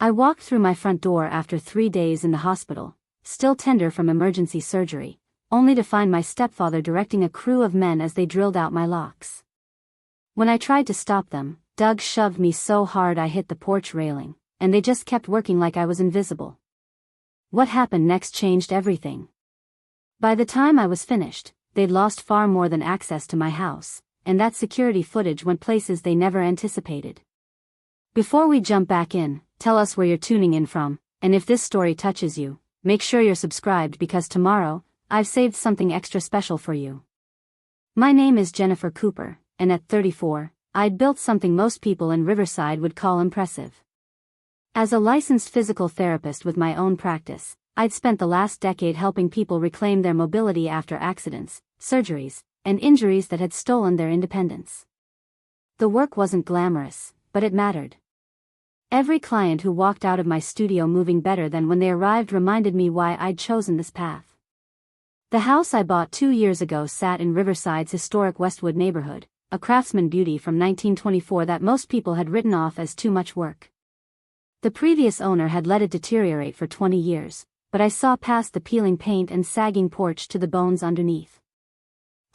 I walked through my front door after 3 days in the hospital, still tender from emergency surgery, only to find my stepfather directing a crew of men as they drilled out my locks. When I tried to stop them, Doug shoved me so hard I hit the porch railing, and they just kept working like I was invisible. What happened next changed everything. By the time I was finished, they'd lost far more than access to my house, and that security footage went places they never anticipated. Before we jump back in, tell us where you're tuning in from, and if this story touches you, make sure you're subscribed because tomorrow, I've saved something extra special for you. My name is Jennifer Cooper, and at 34, I'd built something most people in Riverside would call impressive. As a licensed physical therapist with my own practice, I'd spent the last decade helping people reclaim their mobility after accidents, surgeries, and injuries that had stolen their independence. The work wasn't glamorous, but it mattered. Every client who walked out of my studio moving better than when they arrived reminded me why I'd chosen this path. The house I bought 2 years ago sat in Riverside's historic Westwood neighborhood, a Craftsman beauty from 1924 that most people had written off as too much work. The previous owner had let it deteriorate for 20 years, but I saw past the peeling paint and sagging porch to the bones underneath.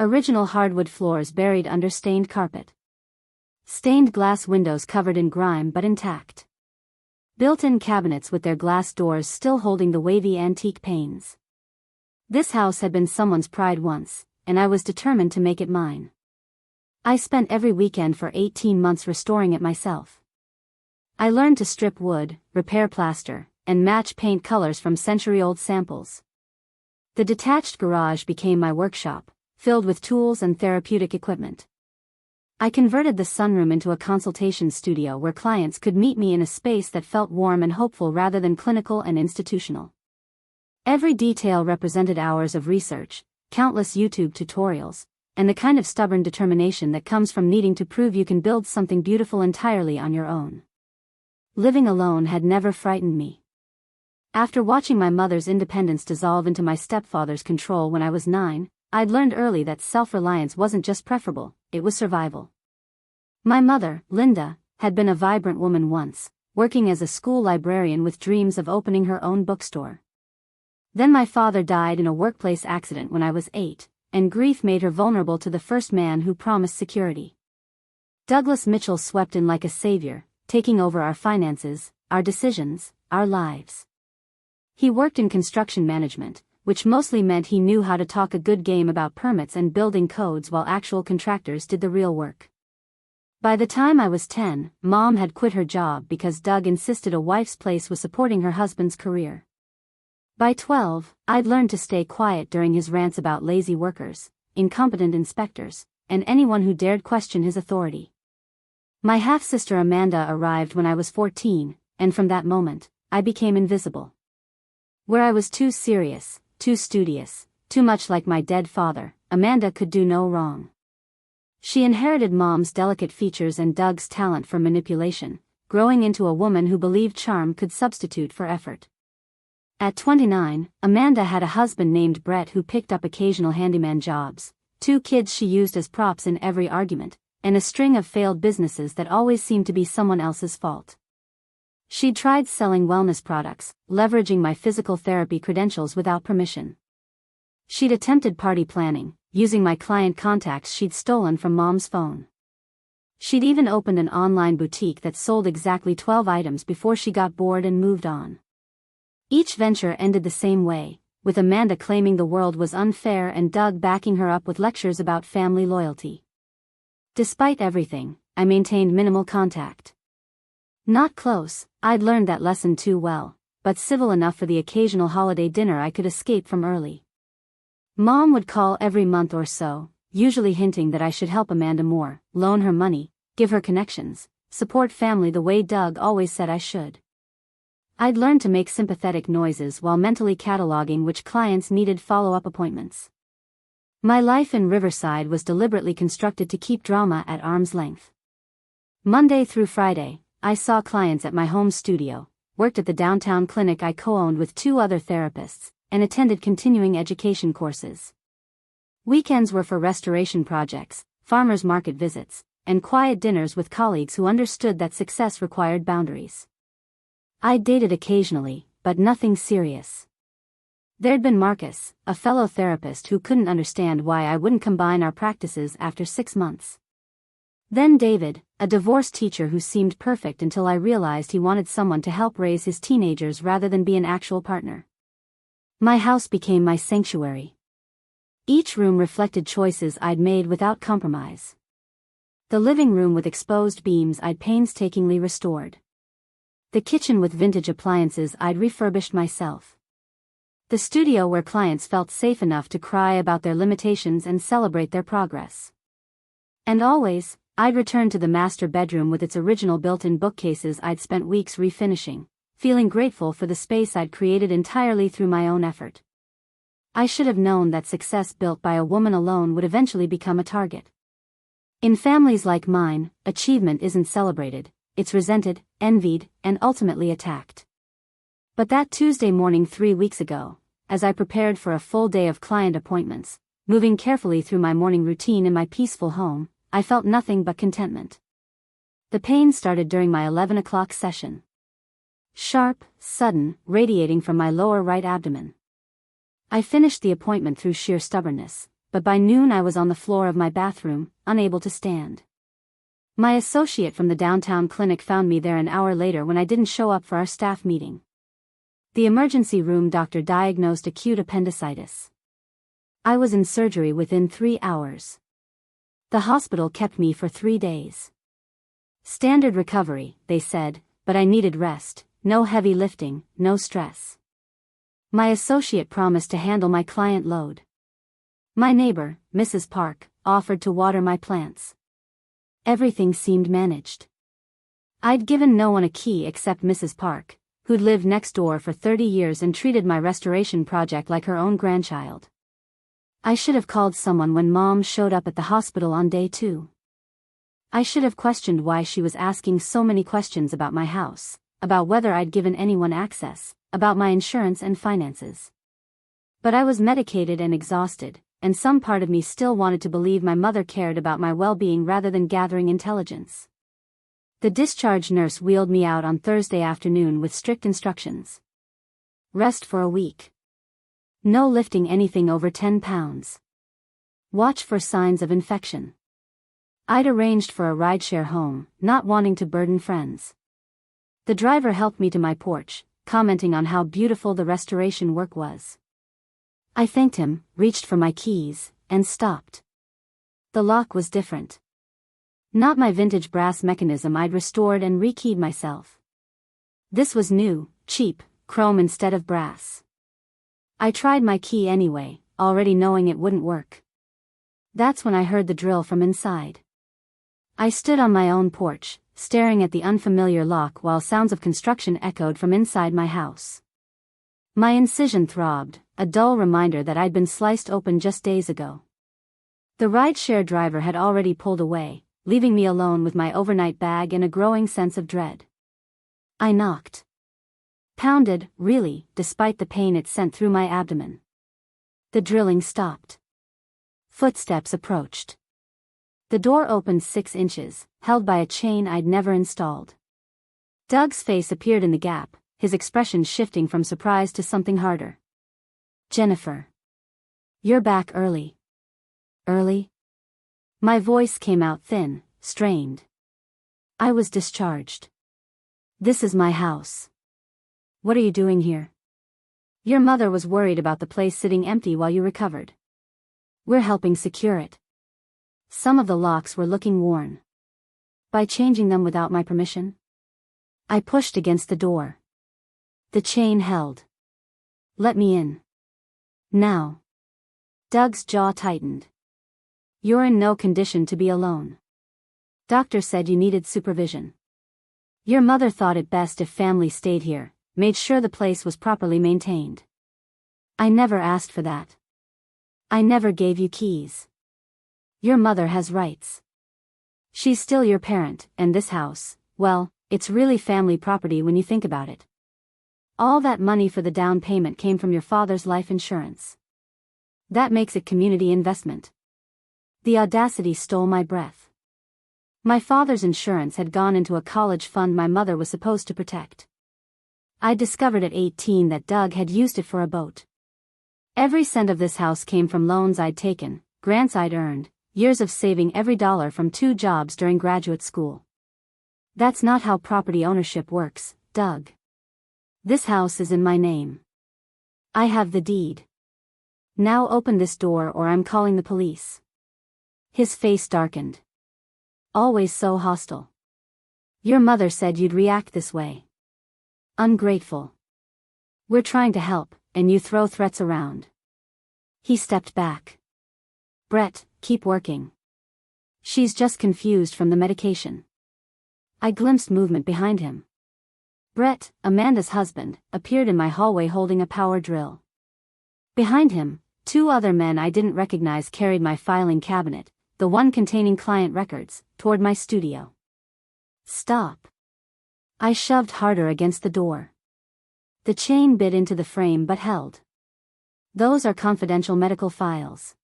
Original hardwood floors buried under stained carpet. Stained glass windows covered in grime but intact. Built-in cabinets with their glass doors still holding the wavy antique panes. This house had been someone's pride once, and I was determined to make it mine. I spent every weekend for 18 months restoring it myself. I learned to strip wood, repair plaster, and match paint colors from century-old samples. The detached garage became my workshop, filled with tools and therapeutic equipment. I converted the sunroom into a consultation studio where clients could meet me in a space that felt warm and hopeful rather than clinical and institutional. Every detail represented hours of research, countless YouTube tutorials, and the kind of stubborn determination that comes from needing to prove you can build something beautiful entirely on your own. Living alone had never frightened me. After watching my mother's independence dissolve into my stepfather's control when I was 9, I'd learned early that self-reliance wasn't just preferable, it was survival. My mother, Linda, had been a vibrant woman once, working as a school librarian with dreams of opening her own bookstore. Then my father died in a workplace accident when I was 8, and grief made her vulnerable to the first man who promised security. Douglas Mitchell swept in like a savior, taking over our finances, our decisions, our lives. He worked in construction management, which mostly meant he knew how to talk a good game about permits and building codes while actual contractors did the real work. By the time I was 10, Mom had quit her job because Doug insisted a wife's place was supporting her husband's career. By 12, I'd learned to stay quiet during his rants about lazy workers, incompetent inspectors, and anyone who dared question his authority. My half-sister Amanda arrived when I was 14, and from that moment, I became invisible. Where I was too serious, too studious, too much like my dead father, Amanda could do no wrong. She inherited Mom's delicate features and Doug's talent for manipulation, growing into a woman who believed charm could substitute for effort. At 29, Amanda had a husband named Brett who picked up occasional handyman jobs, 2 kids she used as props in every argument, and a string of failed businesses that always seemed to be someone else's fault. She'd tried selling wellness products, leveraging my physical therapy credentials without permission. She'd attempted party planning, using my client contacts she'd stolen from Mom's phone. She'd even opened an online boutique that sold exactly 12 items before she got bored and moved on. Each venture ended the same way, with Amanda claiming the world was unfair and Doug backing her up with lectures about family loyalty. Despite everything, I maintained minimal contact. Not close, I'd learned that lesson too well, but civil enough for the occasional holiday dinner I could escape from early. Mom would call every month or so, usually hinting that I should help Amanda more, loan her money, give her connections, support family the way Doug always said I should. I'd learned to make sympathetic noises while mentally cataloging which clients needed follow-up appointments. My life in Riverside was deliberately constructed to keep drama at arm's length. Monday through Friday, I saw clients at my home studio, worked at the downtown clinic I co-owned with 2 other therapists, and attended continuing education courses. Weekends were for restoration projects, farmers market visits, and quiet dinners with colleagues who understood that success required boundaries. I'd dated occasionally, but nothing serious. There'd been Marcus, a fellow therapist who couldn't understand why I wouldn't combine our practices after 6 months. Then David, a divorce teacher who seemed perfect until I realized he wanted someone to help raise his teenagers rather than be an actual partner. My house became my sanctuary. Each room reflected choices I'd made without compromise. The living room with exposed beams I'd painstakingly restored. The kitchen with vintage appliances I'd refurbished myself. The studio where clients felt safe enough to cry about their limitations and celebrate their progress. And always, I'd return to the master bedroom with its original built-in bookcases I'd spent weeks refinishing, feeling grateful for the space I'd created entirely through my own effort. I should have known that success built by a woman alone would eventually become a target. In families like mine, achievement isn't celebrated, it's resented, envied, and ultimately attacked. But that Tuesday morning 3 weeks ago, as I prepared for a full day of client appointments, moving carefully through my morning routine in my peaceful home, I felt nothing but contentment. The pain started during my 11 o'clock session. Sharp, sudden, radiating from my lower right abdomen. I finished the appointment through sheer stubbornness, but by noon I was on the floor of my bathroom, unable to stand. My associate from the downtown clinic found me there an hour later when I didn't show up for our staff meeting. The emergency room doctor diagnosed acute appendicitis. I was in surgery within 3 hours. The hospital kept me for 3 days. Standard recovery, they said, but I needed rest, no heavy lifting, no stress. My associate promised to handle my client load. My neighbor, Mrs. Park, offered to water my plants. Everything seemed managed. I'd given no one a key except Mrs. Park, who'd lived next door for 30 years and treated my restoration project like her own grandchild. I should have called someone when Mom showed up at the hospital on day 2. I should have questioned why she was asking so many questions about my house, about whether I'd given anyone access, about my insurance and finances. But I was medicated and exhausted, and some part of me still wanted to believe my mother cared about my well-being rather than gathering intelligence. The discharge nurse wheeled me out on Thursday afternoon with strict instructions. Rest for a week. No lifting anything over 10 pounds. Watch for signs of infection. I'd arranged for a rideshare home, not wanting to burden friends. The driver helped me to my porch, commenting on how beautiful the restoration work was. I thanked him, reached for my keys, and stopped. The lock was different. Not my vintage brass mechanism I'd restored and rekeyed myself. This was new, cheap, chrome instead of brass. I tried my key anyway, already knowing it wouldn't work. That's when I heard the drill from inside. I stood on my own porch, staring at the unfamiliar lock while sounds of construction echoed from inside my house. My incision throbbed, a dull reminder that I'd been sliced open just days ago. The rideshare driver had already pulled away, leaving me alone with my overnight bag and a growing sense of dread. I knocked. Pounded, really, despite the pain it sent through my abdomen. The drilling stopped. Footsteps approached. The door opened 6 inches, held by a chain I'd never installed. Doug's face appeared in the gap, his expression shifting from surprise to something harder. Jennifer. You're back early. Early? My voice came out thin, strained. I was discharged. This is my house. What are you doing here? Your mother was worried about the place sitting empty while you recovered. We're helping secure it. Some of the locks were looking worn. By changing them without my permission? I pushed against the door. The chain held. Let me in. Now. Doug's jaw tightened. You're in no condition to be alone. Doctor said you needed supervision. Your mother thought it best if family stayed here, made sure the place was properly maintained. I never asked for that. I never gave you keys. Your mother has rights. She's still your parent, and this house, well, it's really family property when you think about it. All that money for the down payment came from your father's life insurance. That makes it community investment. The audacity stole my breath. My father's insurance had gone into a college fund my mother was supposed to protect. I discovered at 18 that Doug had used it for a boat. Every cent of this house came from loans I'd taken, grants I'd earned, years of saving every dollar from 2 jobs during graduate school. That's not how property ownership works, Doug. This house is in my name. I have the deed. Now open this door or I'm calling the police. His face darkened. Always so hostile. Your mother said you'd react this way. Ungrateful. We're trying to help, and you throw threats around. He stepped back. Brett, keep working. She's just confused from the medication. I glimpsed movement behind him. Brett, Amanda's husband, appeared in my hallway holding a power drill. Behind him, 2 other men I didn't recognize carried my filing cabinet, the one containing client records, toward my studio. Stop. I shoved harder against the door. The chain bit into the frame but held. Those are confidential medical files.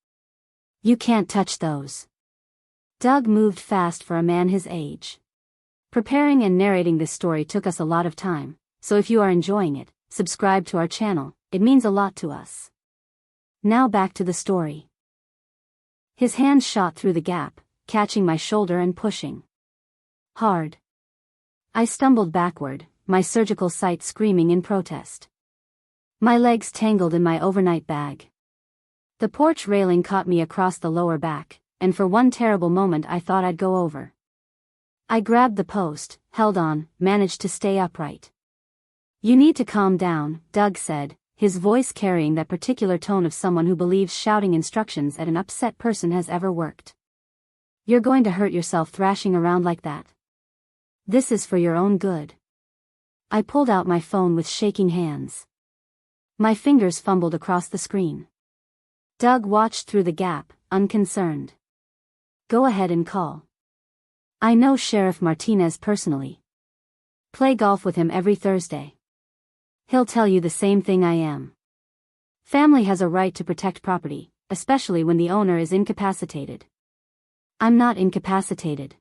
You can't touch those. Doug moved fast for a man his age. Preparing and narrating this story took us a lot of time, so if you are enjoying it, subscribe to our channel, it means a lot to us. Now back to the story. His hand shot through the gap, catching my shoulder and pushing. Hard. I stumbled backward, my surgical sight screaming in protest. My legs tangled in my overnight bag. The porch railing caught me across the lower back, and for one terrible moment I thought I'd go over. I grabbed the post, held on, managed to stay upright. You need to calm down, Doug said, his voice carrying that particular tone of someone who believes shouting instructions at an upset person has ever worked. You're going to hurt yourself thrashing around like that. This is for your own good. I pulled out my phone with shaking hands. My fingers fumbled across the screen. Doug watched through the gap, unconcerned. Go ahead and call. I know Sheriff Martinez personally. Play golf with him every Thursday. He'll tell you the same thing I am. Family has a right to protect property, especially when the owner is incapacitated. I'm not incapacitated.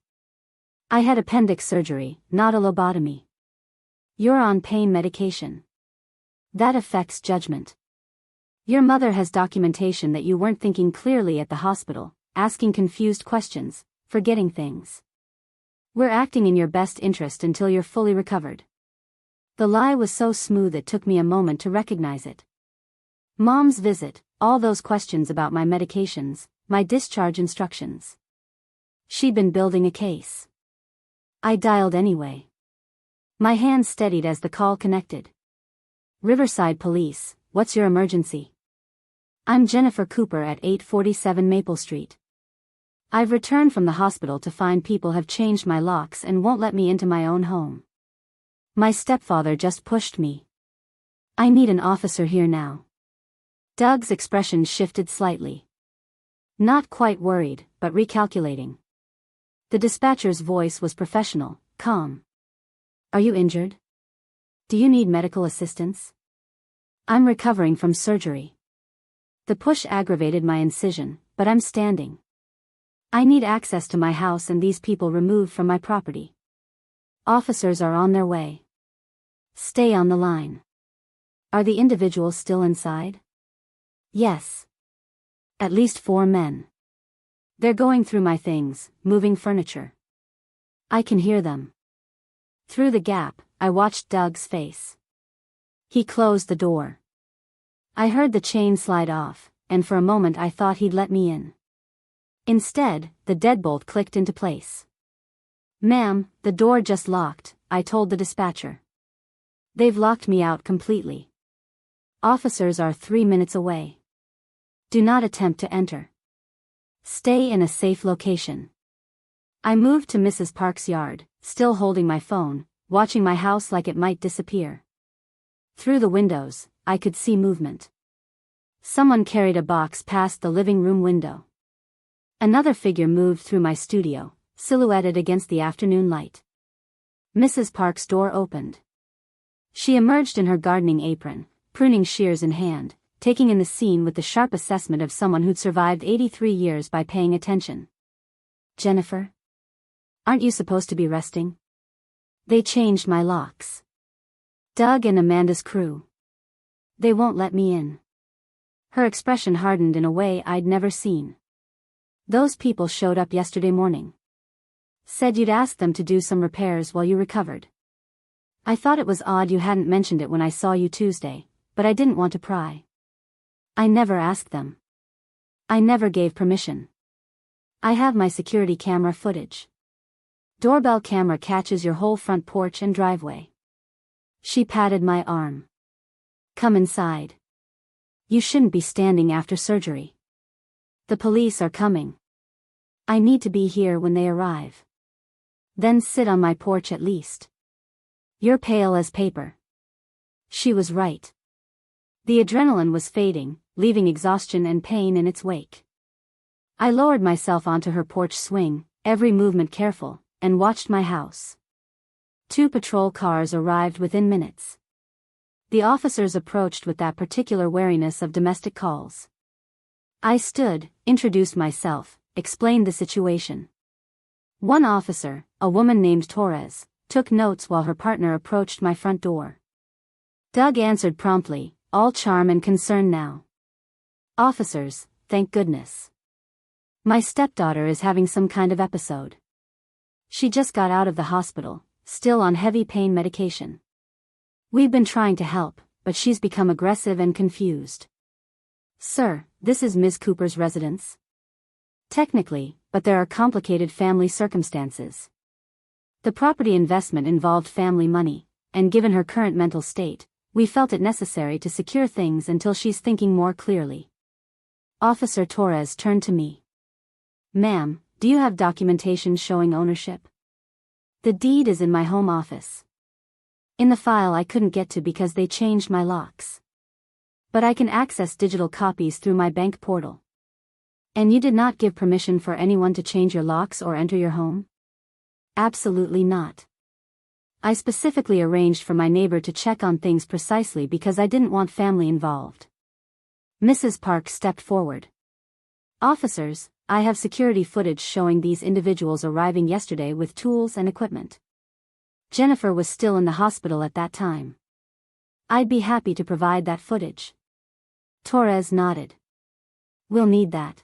I had appendix surgery, not a lobotomy. You're on pain medication. That affects judgment. Your mother has documentation that you weren't thinking clearly at the hospital, asking confused questions, forgetting things. We're acting in your best interest until you're fully recovered. The lie was so smooth it took me a moment to recognize it. Mom's visit, all those questions about my medications, my discharge instructions. She'd been building a case. I dialed anyway. My hand steadied as the call connected. Riverside Police, what's your emergency? I'm Jennifer Cooper at 847 Maple Street. I've returned from the hospital to find people have changed my locks and won't let me into my own home. My stepfather just pushed me. I need an officer here now. Doug's expression shifted slightly. Not quite worried, but recalculating. The dispatcher's voice was professional, calm. Are you injured? Do you need medical assistance? I'm recovering from surgery. The push aggravated my incision, but I'm standing. I need access to my house and these people removed from my property. Officers are on their way. Stay on the line. Are the individuals still inside? Yes. At least 4 men. They're going through my things, moving furniture. I can hear them. Through the gap, I watched Doug's face. He closed the door. I heard the chain slide off, and for a moment I thought he'd let me in. Instead, the deadbolt clicked into place. Ma'am, the door just locked, I told the dispatcher. They've locked me out completely. Officers are 3 minutes away. Do not attempt to enter. Stay in a safe location. I moved to Mrs. Park's yard, still holding my phone, watching my house like it might disappear. Through the windows, I could see movement. Someone carried a box past the living room window. Another figure moved through my studio, silhouetted against the afternoon light. Mrs. Park's door opened. She emerged in her gardening apron, pruning shears in hand, taking in the scene with the sharp assessment of someone who'd survived 83 years by paying attention. Jennifer? Aren't you supposed to be resting? They changed my locks. Doug and Amanda's crew. They won't let me in. Her expression hardened in a way I'd never seen. Those people showed up yesterday morning. Said you'd asked them to do some repairs while you recovered. I thought it was odd you hadn't mentioned it when I saw you Tuesday, but I didn't want to pry. I never asked them. I never gave permission. I have my security camera footage. Doorbell camera catches your whole front porch and driveway. She patted my arm. Come inside. You shouldn't be standing after surgery. The police are coming. I need to be here when they arrive. Then sit on my porch at least. You're pale as paper. She was right. The adrenaline was fading, leaving exhaustion and pain in its wake. I lowered myself onto her porch swing, every movement careful, and watched my house. 2 patrol cars arrived within minutes. The officers approached with that particular wariness of domestic calls. I stood, introduced myself, explained the situation. One officer, a woman named Torres, took notes while her partner approached my front door. Doug answered promptly, all charm and concern now. Officers, thank goodness. My stepdaughter is having some kind of episode. She just got out of the hospital, still on heavy pain medication. We've been trying to help, but she's become aggressive and confused. Sir, this is Ms. Cooper's residence? Technically, but there are complicated family circumstances. The property investment involved family money, and given her current mental state, we felt it necessary to secure things until she's thinking more clearly. Officer Torres turned to me. Ma'am, do you have documentation showing ownership? The deed is in my home office. In the file I couldn't get to because they changed my locks. But I can access digital copies through my bank portal. And you did not give permission for anyone to change your locks or enter your home? Absolutely not. I specifically arranged for my neighbor to check on things precisely because I didn't want family involved. Mrs. Park stepped forward. Officers, I have security footage showing these individuals arriving yesterday with tools and equipment. Jennifer was still in the hospital at that time. I'd be happy to provide that footage. Torres nodded. We'll need that.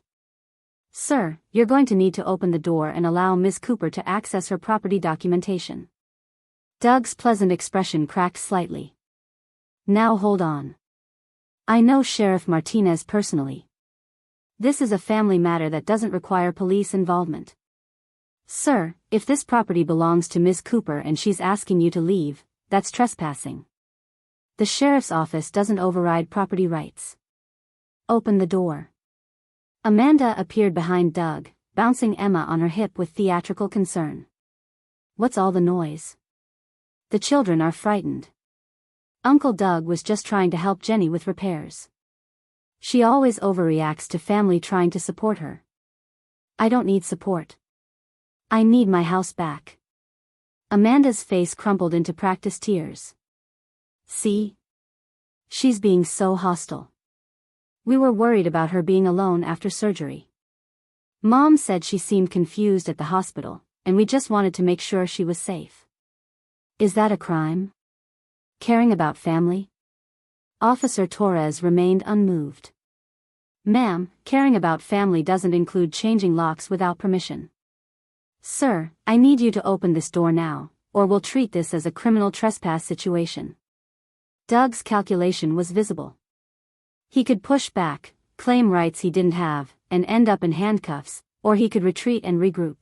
Sir, you're going to need to open the door and allow Ms. Cooper to access her property documentation. Doug's pleasant expression cracked slightly. Now hold on. I know Sheriff Martinez personally. This is a family matter that doesn't require police involvement. Sir, if this property belongs to Ms. Cooper and she's asking you to leave, that's trespassing. The sheriff's office doesn't override property rights. Open the door. Amanda appeared behind Doug, bouncing Emma on her hip with theatrical concern. What's all the noise? The children are frightened. Uncle Doug was just trying to help Jenny with repairs. She always overreacts to family trying to support her. I don't need support. I need my house back. Amanda's face crumpled into practiced tears. See? She's being so hostile. We were worried about her being alone after surgery. Mom said she seemed confused at the hospital, and we just wanted to make sure she was safe. Is that a crime? Caring about family? Officer Torres remained unmoved. Ma'am, caring about family doesn't include changing locks without permission. Sir, I need you to open this door now, or we'll treat this as a criminal trespass situation. Doug's calculation was visible. He could push back, claim rights he didn't have, and end up in handcuffs, or he could retreat and regroup.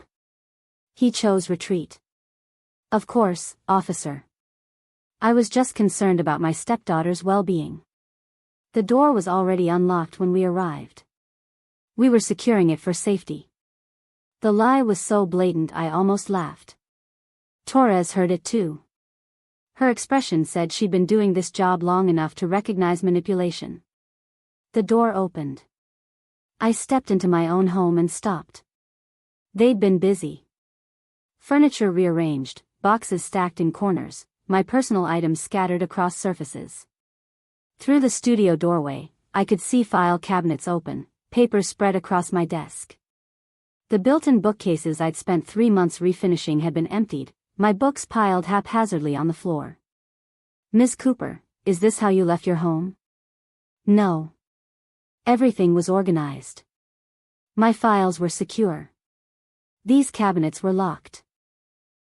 He chose retreat. Of course, officer. I was just concerned about my stepdaughter's well-being. The door was already unlocked when we arrived. We were securing it for safety. The lie was so blatant I almost laughed. Torres heard it too. Her expression said she'd been doing this job long enough to recognize manipulation. The door opened. I stepped into my own home and stopped. They'd been busy. Furniture rearranged, boxes stacked in corners, my personal items scattered across surfaces. Through the studio doorway, I could see file cabinets open, papers spread across my desk. The built-in bookcases I'd spent 3 months refinishing had been emptied, my books piled haphazardly on the floor. Ms. Cooper, is this how you left your home? No. Everything was organized. My files were secure. These cabinets were locked.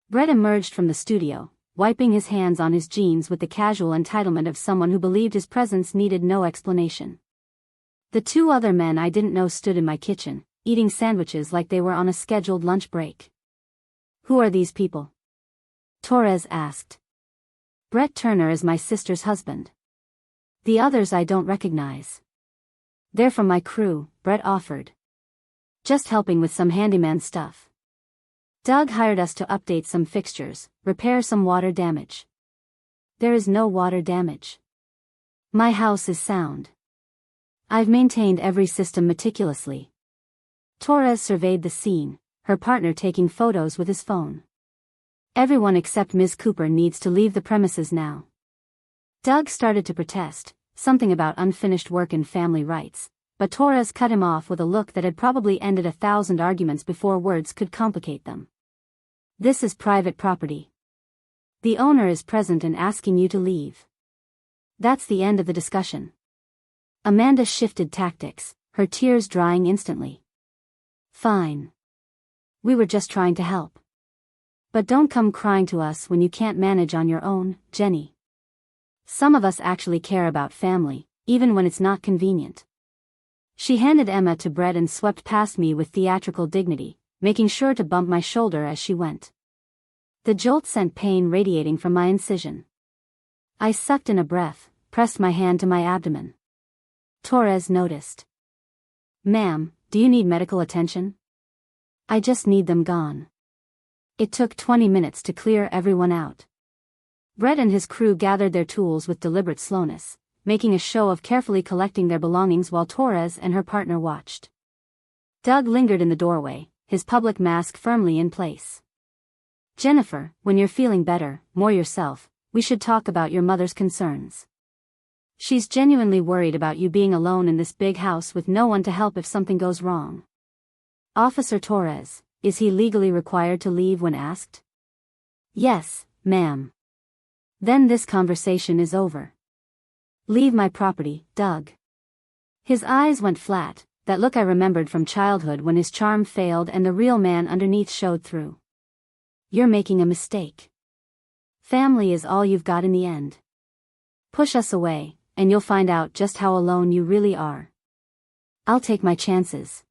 Brett emerged from the studio, wiping his hands on his jeans with the casual entitlement of someone who believed his presence needed no explanation. The two other men I didn't know stood in my kitchen, eating sandwiches like they were on a scheduled lunch break. Who are these people? Torres asked. Brett Turner is my sister's husband. The others I don't recognize. They're from my crew, Brett offered. Just helping with some handyman stuff. Doug hired us to update some fixtures, repair some water damage. There is no water damage. My house is sound. I've maintained every system meticulously. Torres surveyed the scene, her partner taking photos with his phone. Everyone except Ms. Cooper needs to leave the premises now. Doug started to protest, something about unfinished work and family rights, but Torres cut him off with a look that had probably ended 1,000 arguments before words could complicate them. This is private property. The owner is present and asking you to leave. That's the end of the discussion. Amanda shifted tactics, her tears drying instantly. Fine. We were just trying to help. But don't come crying to us when you can't manage on your own, Jenny. Some of us actually care about family, even when it's not convenient. She handed Emma to Brett and swept past me with theatrical dignity, making sure to bump my shoulder as she went. The jolt sent pain radiating from my incision. I sucked in a breath, pressed my hand to my abdomen. Torres noticed. Ma'am, do you need medical attention? I just need them gone. It took 20 minutes to clear everyone out. Brett and his crew gathered their tools with deliberate slowness, making a show of carefully collecting their belongings while Torres and her partner watched. Doug lingered in the doorway, his public mask firmly in place. Jennifer, when you're feeling better, more yourself, we should talk about your mother's concerns. She's genuinely worried about you being alone in this big house with no one to help if something goes wrong. Officer Torres, is he legally required to leave when asked? Yes, ma'am. Then this conversation is over. Leave my property, Doug. His eyes went flat, that look I remembered from childhood when his charm failed and the real man underneath showed through. You're making a mistake. Family is all you've got in the end. Push us away, and you'll find out just how alone you really are. I'll take my chances.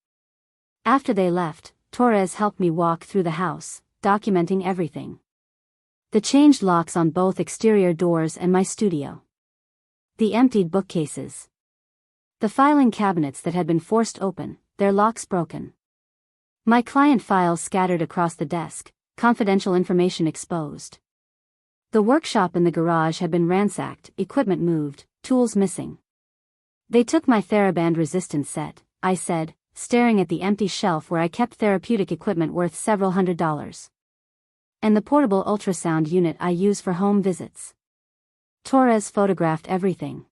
After they left, Torres helped me walk through the house, documenting everything. The changed locks on both exterior doors and my studio. The emptied bookcases. The filing cabinets that had been forced open, their locks broken. My client files scattered across the desk, confidential information exposed. The workshop in the garage had been ransacked, equipment moved, tools missing. They took my TheraBand resistance set, I said, staring at the empty shelf where I kept therapeutic equipment worth several $100s. And the portable ultrasound unit I use for home visits. Torres photographed everything.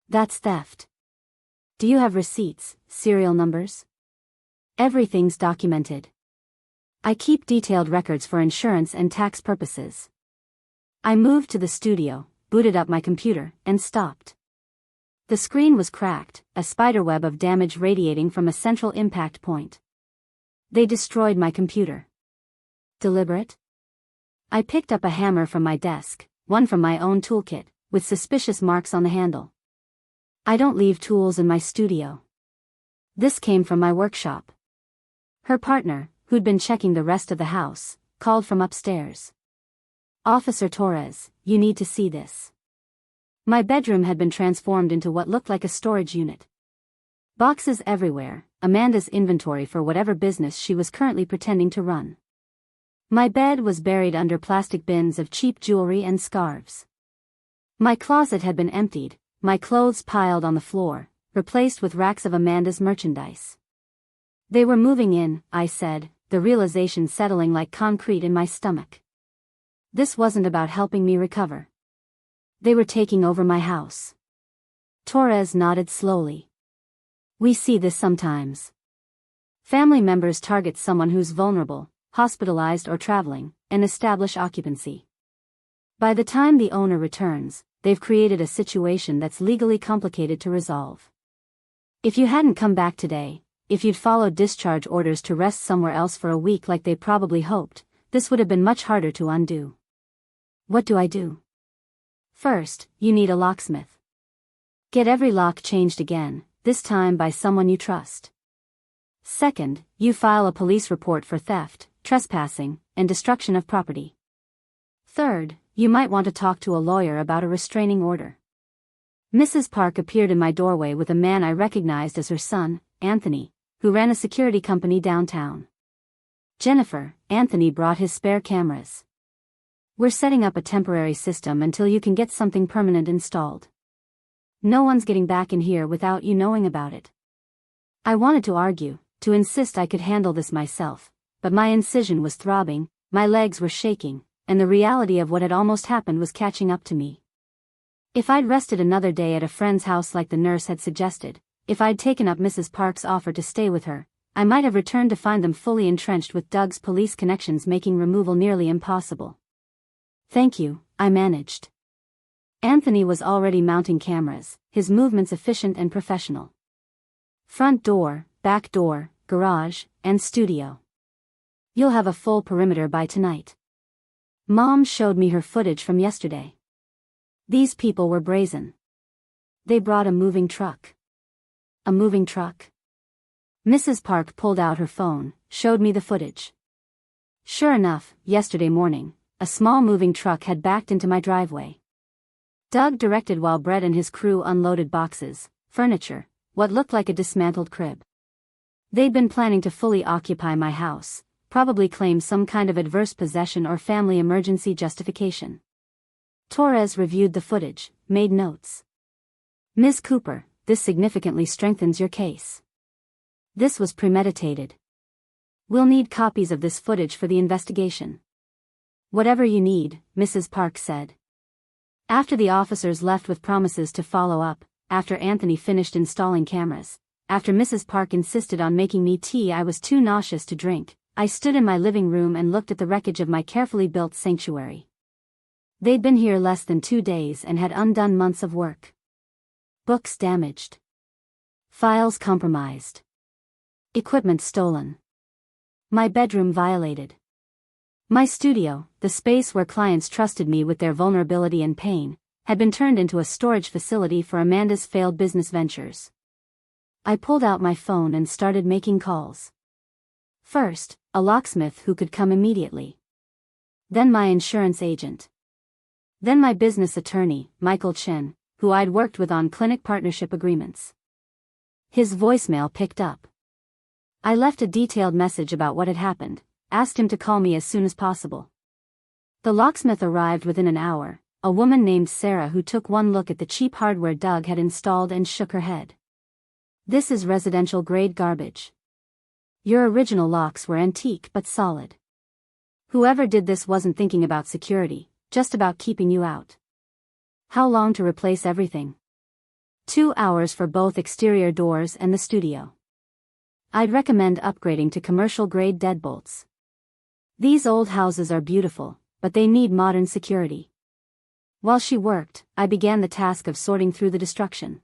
That's theft. Do you have receipts, serial numbers? Everything's documented. I keep detailed records for insurance and tax purposes. I moved to the studio, booted up my computer, and stopped. The screen was cracked, a spiderweb of damage radiating from a central impact point. They destroyed my computer. Deliberate? I picked up a hammer from my desk, one from my own toolkit, with suspicious marks on the handle. I don't leave tools in my studio. This came from my workshop. Her partner, who'd been checking the rest of the house, called from upstairs. Officer Torres, you need to see this. My bedroom had been transformed into what looked like a storage unit. Boxes everywhere, Amanda's inventory for whatever business she was currently pretending to run. My bed was buried under plastic bins of cheap jewelry and scarves. My closet had been emptied, my clothes piled on the floor, replaced with racks of Amanda's merchandise. They were moving in, I said, the realization settling like concrete in my stomach. This wasn't about helping me recover. They were taking over my house. Torres nodded slowly. We see this sometimes. Family members target someone who's vulnerable, hospitalized or traveling, and establish occupancy. By the time the owner returns, they've created a situation that's legally complicated to resolve. If you hadn't come back today, if you'd followed discharge orders to rest somewhere else for a week like they probably hoped, this would have been much harder to undo. What do I do? First, you need a locksmith. Get every lock changed again, this time by someone you trust. Second, you file a police report for theft, trespassing, and destruction of property. Third, you might want to talk to a lawyer about a restraining order. Mrs. Park appeared in my doorway with a man I recognized as her son, Anthony, who ran a security company downtown. Jennifer, Anthony brought his spare cameras. We're setting up a temporary system until you can get something permanent installed. No one's getting back in here without you knowing about it. I wanted to argue, to insist I could handle this myself, but my incision was throbbing, my legs were shaking, and the reality of what had almost happened was catching up to me. If I'd rested another day at a friend's house like the nurse had suggested, if I'd taken up Mrs. Park's offer to stay with her, I might have returned to find them fully entrenched with Doug's police connections, making removal nearly impossible. Thank you, I managed. Anthony was already mounting cameras, his movements efficient and professional. Front door, back door, garage, and studio. You'll have a full perimeter by tonight. Mom showed me her footage from yesterday. These people were brazen. They brought a moving truck. A moving truck? Mrs. Park pulled out her phone, showed me the footage. Sure enough, yesterday morning, a small moving truck had backed into my driveway. Doug directed while Brett and his crew unloaded boxes, furniture, what looked like a dismantled crib. They'd been planning to fully occupy my house, probably claim some kind of adverse possession or family emergency justification. Torres reviewed the footage, made notes. Ms. Cooper, this significantly strengthens your case. This was premeditated. We'll need copies of this footage for the investigation. Whatever you need, Mrs. Park said. After the officers left with promises to follow up, after Anthony finished installing cameras, after Mrs. Park insisted on making me tea I was too nauseous to drink, I stood in my living room and looked at the wreckage of my carefully built sanctuary. They'd been here less than 2 days and had undone months of work. Books damaged. Files compromised. Equipment stolen. My bedroom violated. My studio, the space where clients trusted me with their vulnerability and pain, had been turned into a storage facility for Amanda's failed business ventures. I pulled out my phone and started making calls. First, a locksmith who could come immediately. Then my insurance agent. Then my business attorney, Michael Chen, who I'd worked with on clinic partnership agreements. His voicemail picked up. I left a detailed message about what had happened, asked him to call me as soon as possible. The locksmith arrived within an hour, a woman named Sarah who took one look at the cheap hardware Doug had installed and shook her head. This is residential-grade garbage. Your original locks were antique but solid. Whoever did this wasn't thinking about security, just about keeping you out. How long to replace everything? 2 hours for both exterior doors and the studio. I'd recommend upgrading to commercial-grade deadbolts. These old houses are beautiful, but they need modern security. While she worked, I began the task of sorting through the destruction.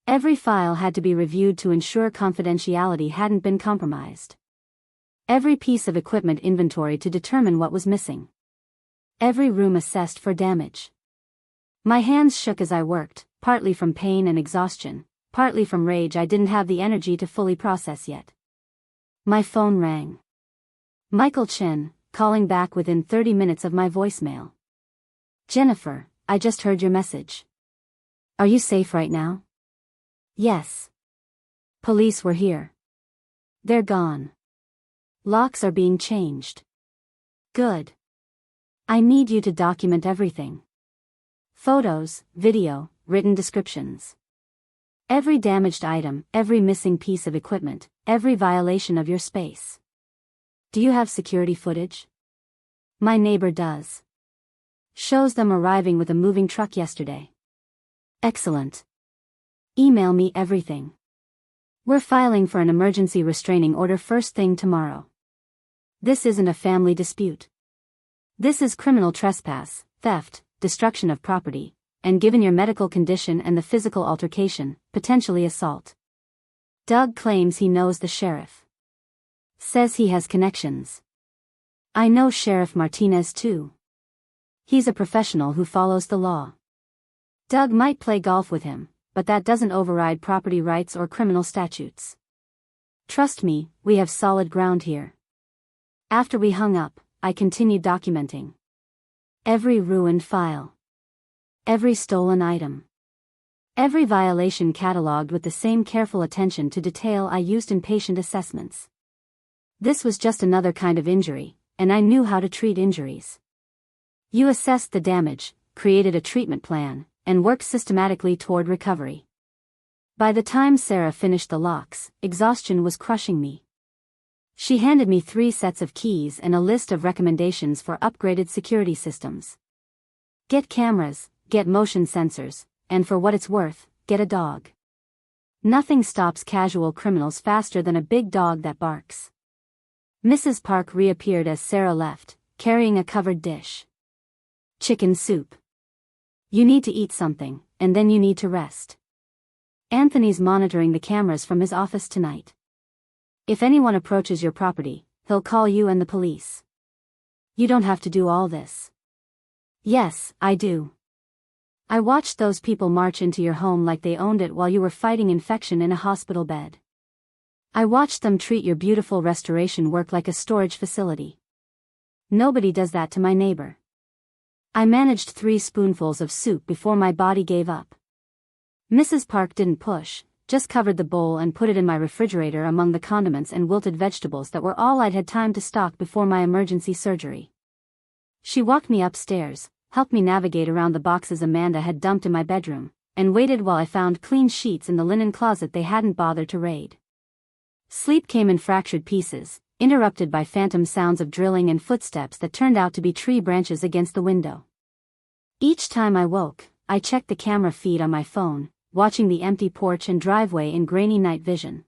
Every file had to be reviewed to ensure confidentiality hadn't been compromised. Every piece of equipment inventory to determine what was missing. Every room assessed for damage. My hands shook as I worked, partly from pain and exhaustion, partly from rage I didn't have the energy to fully process yet. My phone rang. Michael Chen, calling back within 30 minutes of my voicemail. Jennifer, I just heard your message. Are you safe right now? Yes. Police were here. They're gone. Locks are being changed. Good. I need you to document everything. Photos, video, written descriptions. Every damaged item, every missing piece of equipment, every violation of your space. Do you have security footage? My neighbor does. Shows them arriving with a moving truck yesterday. Excellent. Email me everything. We're filing for an emergency restraining order first thing tomorrow. This isn't a family dispute. This is criminal trespass, theft, destruction of property, and given your medical condition and the physical altercation, potentially assault. Doug claims he knows the sheriff. Says he has connections. I know Sheriff Martinez too. He's a professional who follows the law. Doug might play golf with him, but that doesn't override property rights or criminal statutes. Trust me, we have solid ground here. After we hung up, I continued documenting every ruined file, every stolen item, every violation cataloged with the same careful attention to detail I used in patient assessments. This was just another kind of injury, and I knew how to treat injuries. You assessed the damage, created a treatment plan, and worked systematically toward recovery. By the time Sarah finished the locks, exhaustion was crushing me. She handed me 3 sets of keys and a list of recommendations for upgraded security systems. Get cameras, get motion sensors, and for what it's worth, get a dog. Nothing stops casual criminals faster than a big dog that barks. Mrs. Park reappeared as Sarah left, carrying a covered dish. Chicken soup. You need to eat something, and then you need to rest. Anthony's monitoring the cameras from his office tonight. If anyone approaches your property, he'll call you and the police. You don't have to do all this. Yes, I do. I watched those people march into your home like they owned it while you were fighting infection in a hospital bed. I watched them treat your beautiful restoration work like a storage facility. Nobody does that to my neighbor. I managed 3 spoonfuls of soup before my body gave up. Mrs. Park didn't push, just covered the bowl and put it in my refrigerator among the condiments and wilted vegetables that were all I'd had time to stock before my emergency surgery. She walked me upstairs, helped me navigate around the boxes Amanda had dumped in my bedroom, and waited while I found clean sheets in the linen closet they hadn't bothered to raid. Sleep came in fractured pieces, interrupted by phantom sounds of drilling and footsteps that turned out to be tree branches against the window. Each time I woke, I checked the camera feed on my phone, watching the empty porch and driveway in grainy night vision.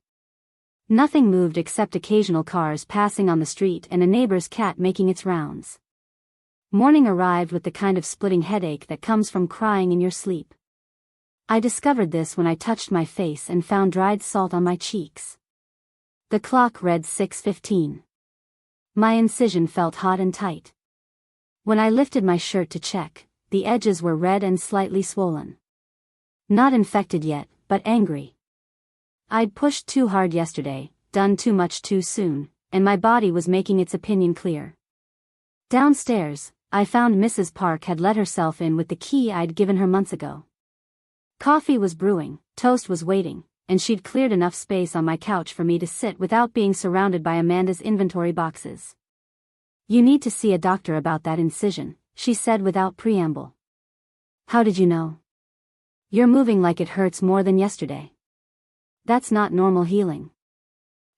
Nothing moved except occasional cars passing on the street and a neighbor's cat making its rounds. Morning arrived with the kind of splitting headache that comes from crying in your sleep. I discovered this when I touched my face and found dried salt on my cheeks. The clock read 6:15. My incision felt hot and tight. When I lifted my shirt to check, the edges were red and slightly swollen. Not infected yet, but angry. I'd pushed too hard yesterday, done too much too soon, and my body was making its opinion clear. Downstairs, I found Mrs. Park had let herself in with the key I'd given her months ago. Coffee was brewing, toast was waiting, and she'd cleared enough space on my couch for me to sit without being surrounded by Amanda's inventory boxes. You need to see a doctor about that incision, she said without preamble. How did you know? You're moving like it hurts more than yesterday. That's not normal healing.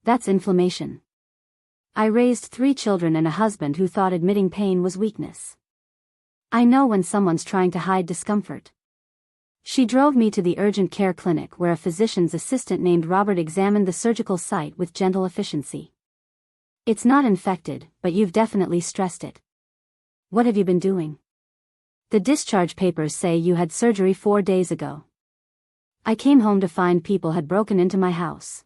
That's inflammation. I raised 3 children and a husband who thought admitting pain was weakness. I know when someone's trying to hide discomfort. She drove me to the urgent care clinic where a physician's assistant named Robert examined the surgical site with gentle efficiency. It's not infected, but you've definitely stressed it. What have you been doing? The discharge papers say you had surgery 4 days ago. I came home to find people had broken into my house.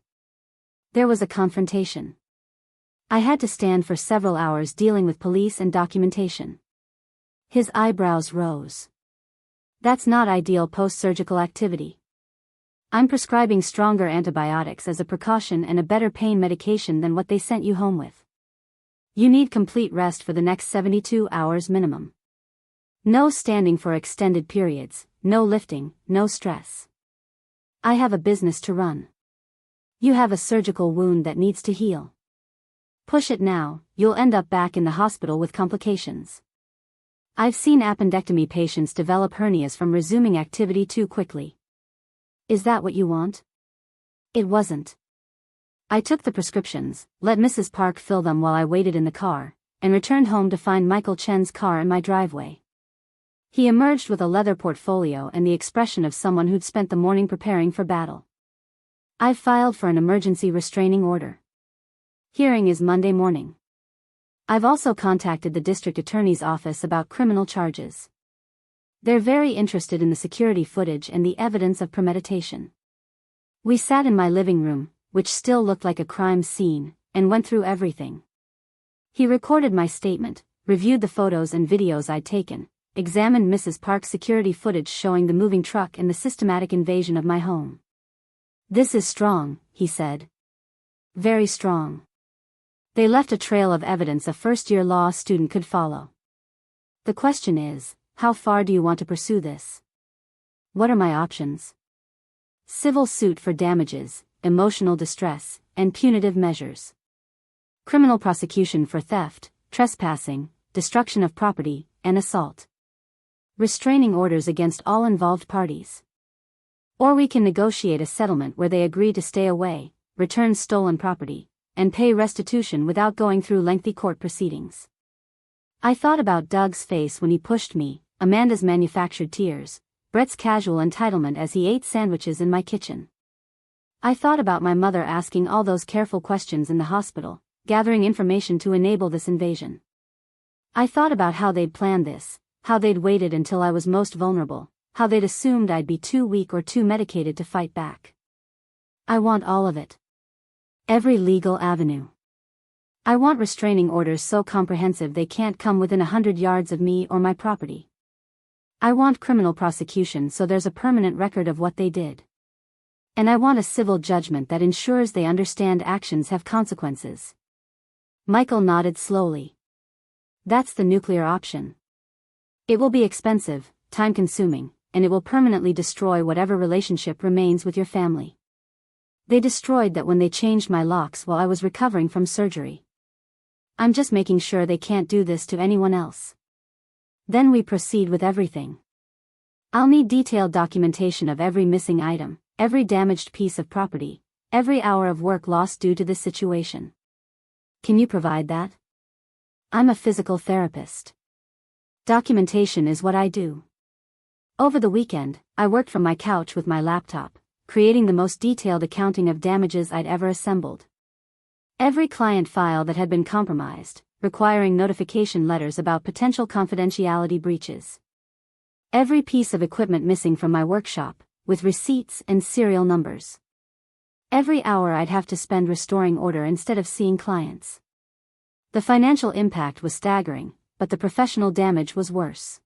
There was a confrontation. I had to stand for several hours dealing with police and documentation. His eyebrows rose. That's not ideal post-surgical activity. I'm prescribing stronger antibiotics as a precaution and a better pain medication than what they sent you home with. You need complete rest for the next 72 hours minimum. No standing for extended periods, no lifting, no stress. I have a business to run. You have a surgical wound that needs to heal. Push it now, you'll end up back in the hospital with complications. I've seen appendectomy patients develop hernias from resuming activity too quickly. Is that what you want? It wasn't. I took the prescriptions, let Mrs. Park fill them while I waited in the car, and returned home to find Michael Chen's car in my driveway. He emerged with a leather portfolio and the expression of someone who'd spent the morning preparing for battle. I've filed for an emergency restraining order. Hearing is Monday morning. I've also contacted the district attorney's office about criminal charges. They're very interested in the security footage and the evidence of premeditation. We sat in my living room, which still looked like a crime scene, and went through everything. He recorded my statement, reviewed the photos and videos I'd taken, examined Mrs. Park's security footage showing the moving truck and the systematic invasion of my home. "This is strong," he said. "Very strong." They left a trail of evidence a first-year law student could follow. The question is, how far do you want to pursue this? What are my options? Civil suit for damages, emotional distress, and punitive measures. Criminal prosecution for theft, trespassing, destruction of property, and assault. Restraining orders against all involved parties. Or we can negotiate a settlement where they agree to stay away, return stolen property, and pay restitution without going through lengthy court proceedings. I thought about Doug's face when he pushed me, Amanda's manufactured tears, Brett's casual entitlement as he ate sandwiches in my kitchen. I thought about my mother asking all those careful questions in the hospital, gathering information to enable this invasion. I thought about how they'd planned this, how they'd waited until I was most vulnerable, how they'd assumed I'd be too weak or too medicated to fight back. I want all of it. Every legal avenue. I want restraining orders so comprehensive they can't come within 100 yards of me or my property. I want criminal prosecution so there's a permanent record of what they did. And I want a civil judgment that ensures they understand actions have consequences. Michael nodded slowly. That's the nuclear option. It will be expensive, time-consuming, and it will permanently destroy whatever relationship remains with your family. They destroyed that when they changed my locks while I was recovering from surgery. I'm just making sure they can't do this to anyone else. Then we proceed with everything. I'll need detailed documentation of every missing item, every damaged piece of property, every hour of work lost due to this situation. Can you provide that? I'm a physical therapist. Documentation is what I do. Over the weekend, I worked from my couch with my laptop, creating the most detailed accounting of damages I'd ever assembled. Every client file that had been compromised, requiring notification letters about potential confidentiality breaches. Every piece of equipment missing from my workshop, with receipts and serial numbers. Every hour I'd have to spend restoring order instead of seeing clients. The financial impact was staggering, but the professional damage was worse.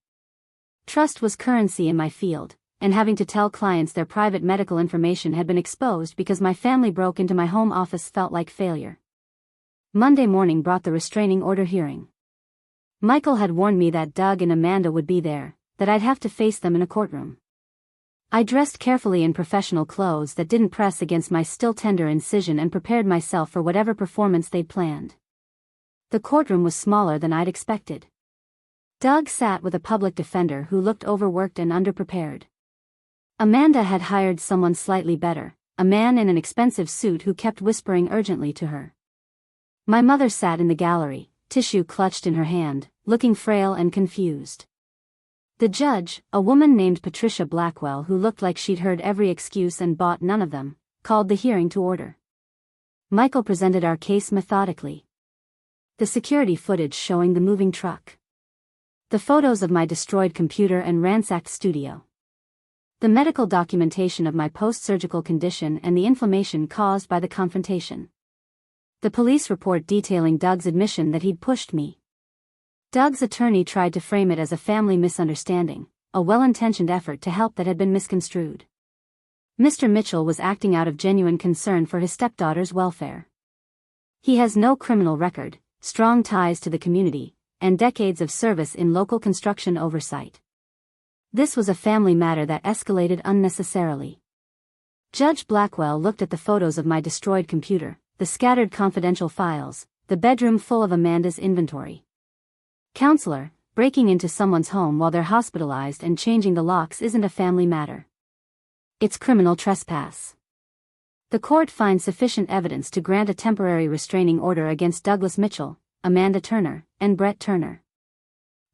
Trust was currency in my field, and having to tell clients their private medical information had been exposed because my family broke into my home office felt like failure. Monday morning brought the restraining order hearing. Michael had warned me that Doug and Amanda would be there, that I'd have to face them in a courtroom. I dressed carefully in professional clothes that didn't press against my still tender incision and prepared myself for whatever performance they'd planned. The courtroom was smaller than I'd expected. Doug sat with a public defender who looked overworked and underprepared. Amanda had hired someone slightly better, a man in an expensive suit who kept whispering urgently to her. My mother sat in the gallery, tissue clutched in her hand, looking frail and confused. The judge, a woman named Patricia Blackwell who looked like she'd heard every excuse and bought none of them, called the hearing to order. Michael presented our case methodically. The security footage showing the moving truck. The photos of my destroyed computer and ransacked studio. The medical documentation of my post-surgical condition and the inflammation caused by the confrontation. The police report detailing Doug's admission that he'd pushed me. Doug's attorney tried to frame it as a family misunderstanding, a well-intentioned effort to help that had been misconstrued. Mr. Mitchell was acting out of genuine concern for his stepdaughter's welfare. He has no criminal record, strong ties to the community, and decades of service in local construction oversight. This was a family matter that escalated unnecessarily. Judge Blackwell looked at the photos of my destroyed computer, the scattered confidential files, the bedroom full of Amanda's inventory. Counselor, breaking into someone's home while they're hospitalized and changing the locks isn't a family matter. It's criminal trespass. The court finds sufficient evidence to grant a temporary restraining order against Douglas Mitchell, Amanda Turner, and Brett Turner.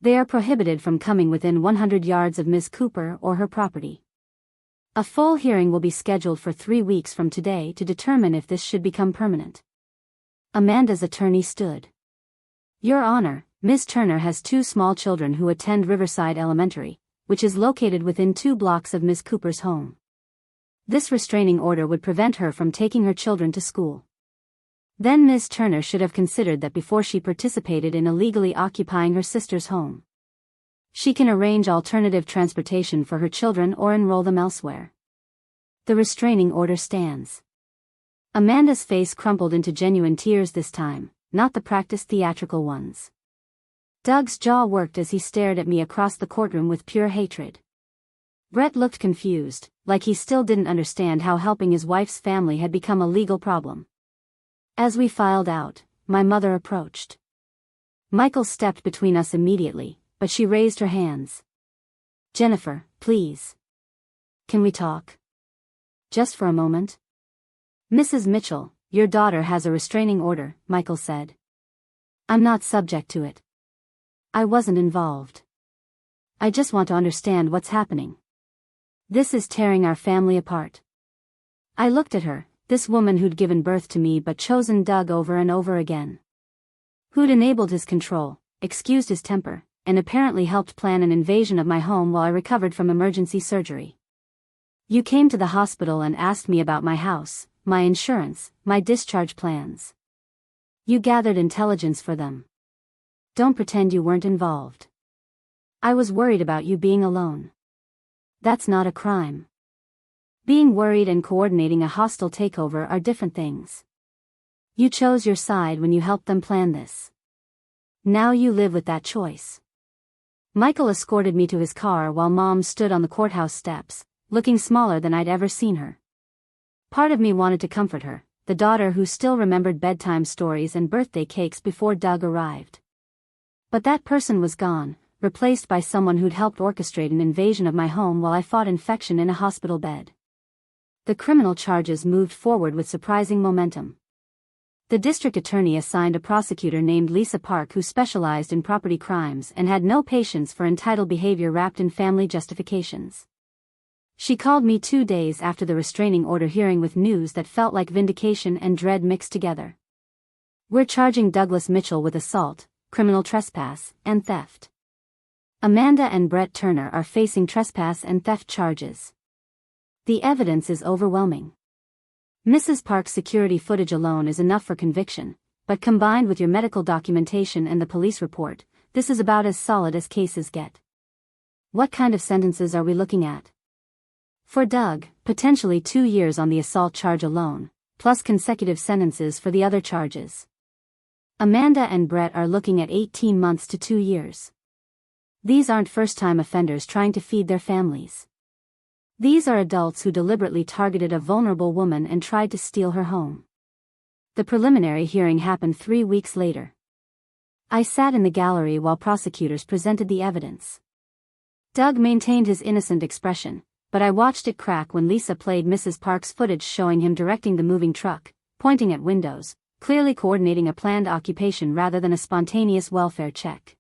They are prohibited from coming within 100 yards of Ms. Cooper or her property. A full hearing will be scheduled for 3 weeks from today to determine if this should become permanent. Amanda's attorney stood. Your Honor, Ms. Turner has 2 small children who attend Riverside Elementary, which is located within 2 blocks of Ms. Cooper's home. This restraining order would prevent her from taking her children to school. Then Ms. Turner should have considered that before she participated in illegally occupying her sister's home. She can arrange alternative transportation for her children or enroll them elsewhere. The restraining order stands. Amanda's face crumpled into genuine tears this time, not the practiced theatrical ones. Doug's jaw worked as he stared at me across the courtroom with pure hatred. Brett looked confused, like he still didn't understand how helping his wife's family had become a legal problem. As we filed out, my mother approached. Michael stepped between us immediately, but she raised her hands. "Jennifer, please. Can we talk? Just for a moment?" "Mrs. Mitchell, your daughter has a restraining order," Michael said. "I'm not subject to it. I wasn't involved. I just want to understand what's happening. This is tearing our family apart." I looked at her, this woman who'd given birth to me but chosen Doug over and over again. Who'd enabled his control, excused his temper, and apparently helped plan an invasion of my home while I recovered from emergency surgery. "You came to the hospital and asked me about my house, my insurance, my discharge plans. You gathered intelligence for them. Don't pretend you weren't involved. I was worried about you being alone. That's not a crime. Being worried and coordinating a hostile takeover are different things. You chose your side when you helped them plan this. Now you live with that choice." Michael escorted me to his car while Mom stood on the courthouse steps, looking smaller than I'd ever seen her. Part of me wanted to comfort her, the daughter who still remembered bedtime stories and birthday cakes before Doug arrived. But that person was gone, replaced by someone who'd helped orchestrate an invasion of my home while I fought infection in a hospital bed. The criminal charges moved forward with surprising momentum. The district attorney assigned a prosecutor named Lisa Park who specialized in property crimes and had no patience for entitled behavior wrapped in family justifications. She called me 2 days after the restraining order hearing with news that felt like vindication and dread mixed together. "We're charging Douglas Mitchell with assault, criminal trespass, and theft. Amanda and Brett Turner are facing trespass and theft charges. The evidence is overwhelming. Mrs. Park's security footage alone is enough for conviction, but combined with your medical documentation and the police report, this is about as solid as cases get. What kind of sentences are we looking at?" For Doug, potentially 2 years on the assault charge alone, plus consecutive sentences for the other charges. Amanda and Brett are looking at 18 months to 2 years. These aren't first-time offenders trying to feed their families. These are adults who deliberately targeted a vulnerable woman and tried to steal her home. The preliminary hearing happened 3 weeks later. I sat in the gallery while prosecutors presented the evidence. Doug maintained his innocent expression, but I watched it crack when Lisa played Mrs. Park's footage showing him directing the moving truck, pointing at windows, clearly coordinating a planned occupation rather than a spontaneous welfare check.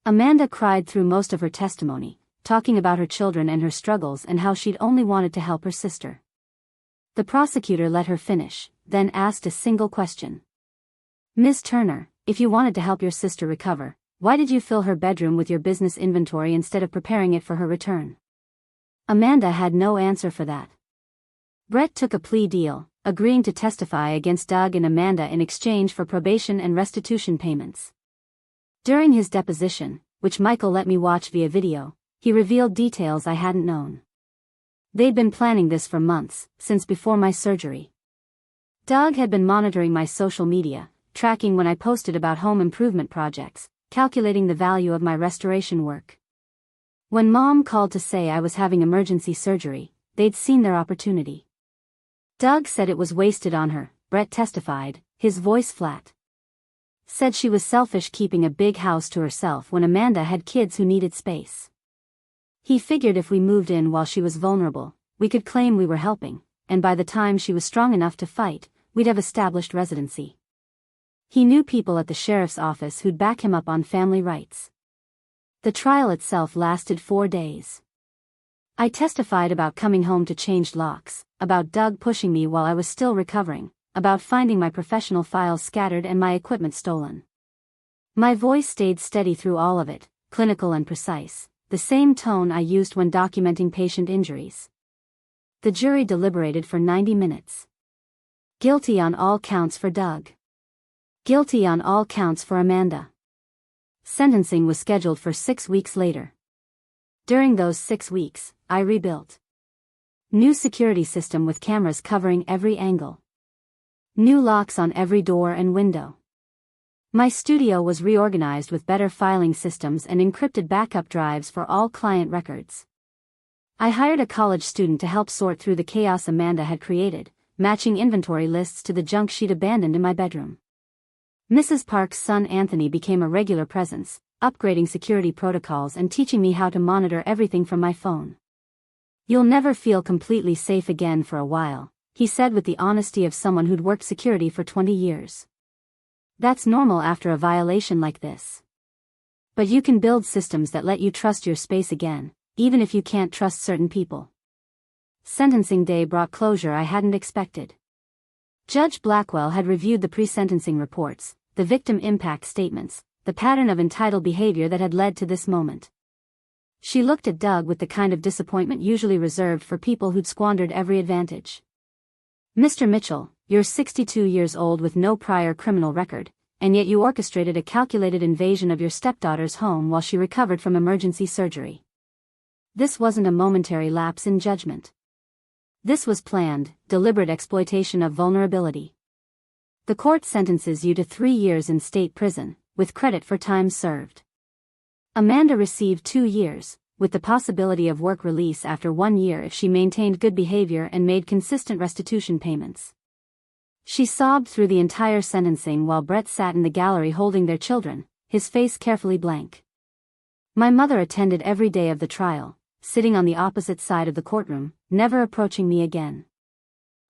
Amanda cried through most of her testimony, talking about her children and her struggles and how she'd only wanted to help her sister. The prosecutor let her finish, then asked a single question. "Ms. Turner, if you wanted to help your sister recover, why did you fill her bedroom with your business inventory instead of preparing it for her return?" Amanda had no answer for that. Brett took a plea deal, agreeing to testify against Doug and Amanda in exchange for probation and restitution payments. During his deposition, which Michael let me watch via video, he revealed details I hadn't known. They'd been planning this for months, since before my surgery. Doug had been monitoring my social media, tracking when I posted about home improvement projects, calculating the value of my restoration work. When Mom called to say I was having emergency surgery, they'd seen their opportunity. Doug said it was wasted on her, Brett testified, his voice flat. Said she was selfish keeping a big house to herself when Amanda had kids who needed space. He figured if we moved in while she was vulnerable, we could claim we were helping, and by the time she was strong enough to fight, we'd have established residency. He knew people at the sheriff's office who'd back him up on family rights. The trial itself lasted 4 days. I testified about coming home to changed locks, about Doug pushing me while I was still recovering, about finding my professional files scattered and my equipment stolen. My voice stayed steady through all of it, clinical and precise, the same tone I used when documenting patient injuries. The jury deliberated for 90 minutes. Guilty on all counts for Doug. Guilty on all counts for Amanda. Sentencing was scheduled for 6 weeks later. During those 6 weeks, I rebuilt. New security system with cameras covering every angle. New locks on every door and window. My studio was reorganized with better filing systems and encrypted backup drives for all client records. I hired a college student to help sort through the chaos Amanda had created, matching inventory lists to the junk she'd abandoned in my bedroom. Mrs. Park's son Anthony became a regular presence, upgrading security protocols and teaching me how to monitor everything from my phone. "You'll never feel completely safe again for a while," he said with the honesty of someone who'd worked security for 20 years. "That's normal after a violation like this. But you can build systems that let you trust your space again, even if you can't trust certain people." Sentencing day brought closure I hadn't expected. Judge Blackwell had reviewed the pre-sentencing reports, the victim impact statements, the pattern of entitled behavior that had led to this moment. She looked at Doug with the kind of disappointment usually reserved for people who'd squandered every advantage. "Mr. Mitchell, you're 62 years old with no prior criminal record, and yet you orchestrated a calculated invasion of your stepdaughter's home while she recovered from emergency surgery. This wasn't a momentary lapse in judgment. This was planned, deliberate exploitation of vulnerability. The court sentences you to 3 years in state prison, with credit for time served." Amanda received 2 years, with the possibility of work release after 1 year if she maintained good behavior and made consistent restitution payments. She sobbed through the entire sentencing while Brett sat in the gallery holding their children, his face carefully blank. My mother attended every day of the trial, sitting on the opposite side of the courtroom, never approaching me again.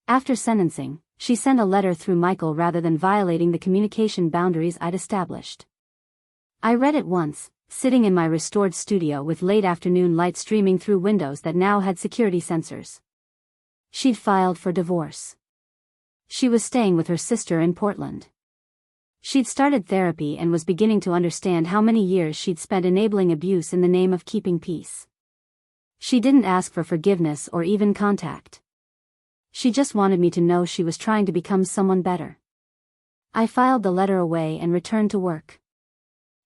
After sentencing, she sent a letter through Michael rather than violating the communication boundaries I'd established. I read it once, sitting in my restored studio with late afternoon light streaming through windows that now had security sensors. She'd filed for divorce. She was staying with her sister in Portland. She'd started therapy and was beginning to understand how many years she'd spent enabling abuse in the name of keeping peace. She didn't ask for forgiveness or even contact. She just wanted me to know she was trying to become someone better. I filed the letter away and returned to work.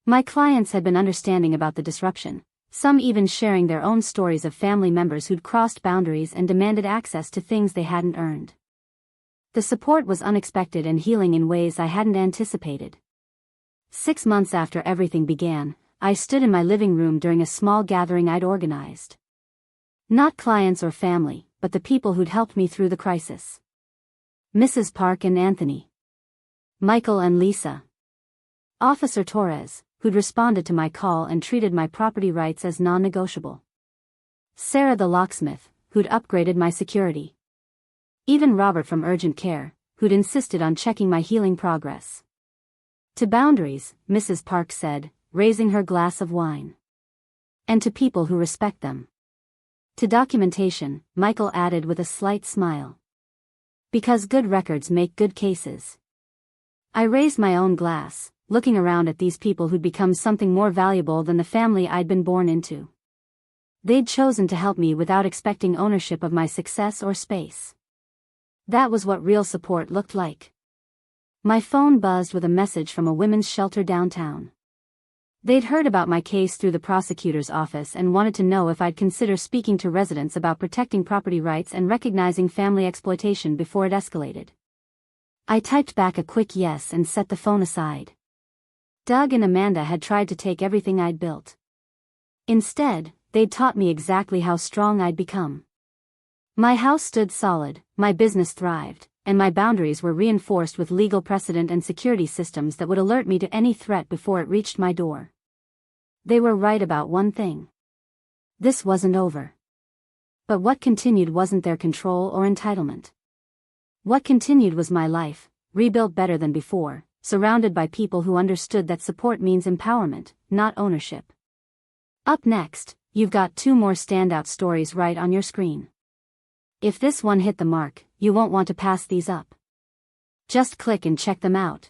My clients had been understanding about the disruption, some even sharing their own stories of family members who'd crossed boundaries and demanded access to things they hadn't earned. The support was unexpected and healing in ways I hadn't anticipated. 6 months after everything began, I stood in my living room during a small gathering I'd organized. Not clients or family, but the people who'd helped me through the crisis. Mrs. Park and Anthony. Michael and Lisa. Officer Torres, who'd responded to my call and treated my property rights as non-negotiable. Sarah the locksmith, who'd upgraded my security. Even Robert from Urgent Care, who'd insisted on checking my healing progress. To boundaries, Mrs. Park said, raising her glass of wine. And to people who respect them. To documentation, Michael added with a slight smile. Because good records make good cases. I raised my own glass, looking around at these people who'd become something more valuable than the family I'd been born into. They'd chosen to help me without expecting ownership of my success or space. That was what real support looked like. My phone buzzed with a message from a women's shelter downtown. They'd heard about my case through the prosecutor's office and wanted to know if I'd consider speaking to residents about protecting property rights and recognizing family exploitation before it escalated. I typed back a quick yes and set the phone aside. Doug and Amanda had tried to take everything I'd built. Instead, they'd taught me exactly how strong I'd become. My house stood solid, my business thrived, and my boundaries were reinforced with legal precedent and security systems that would alert me to any threat before it reached my door. They were right about one thing. This wasn't over. But what continued wasn't their control or entitlement. What continued was my life, rebuilt better than before, surrounded by people who understood that support means empowerment, not ownership. Up next, you've got 2 more standout stories right on your screen. If this one hit the mark, you won't want to pass these up. Just click and check them out.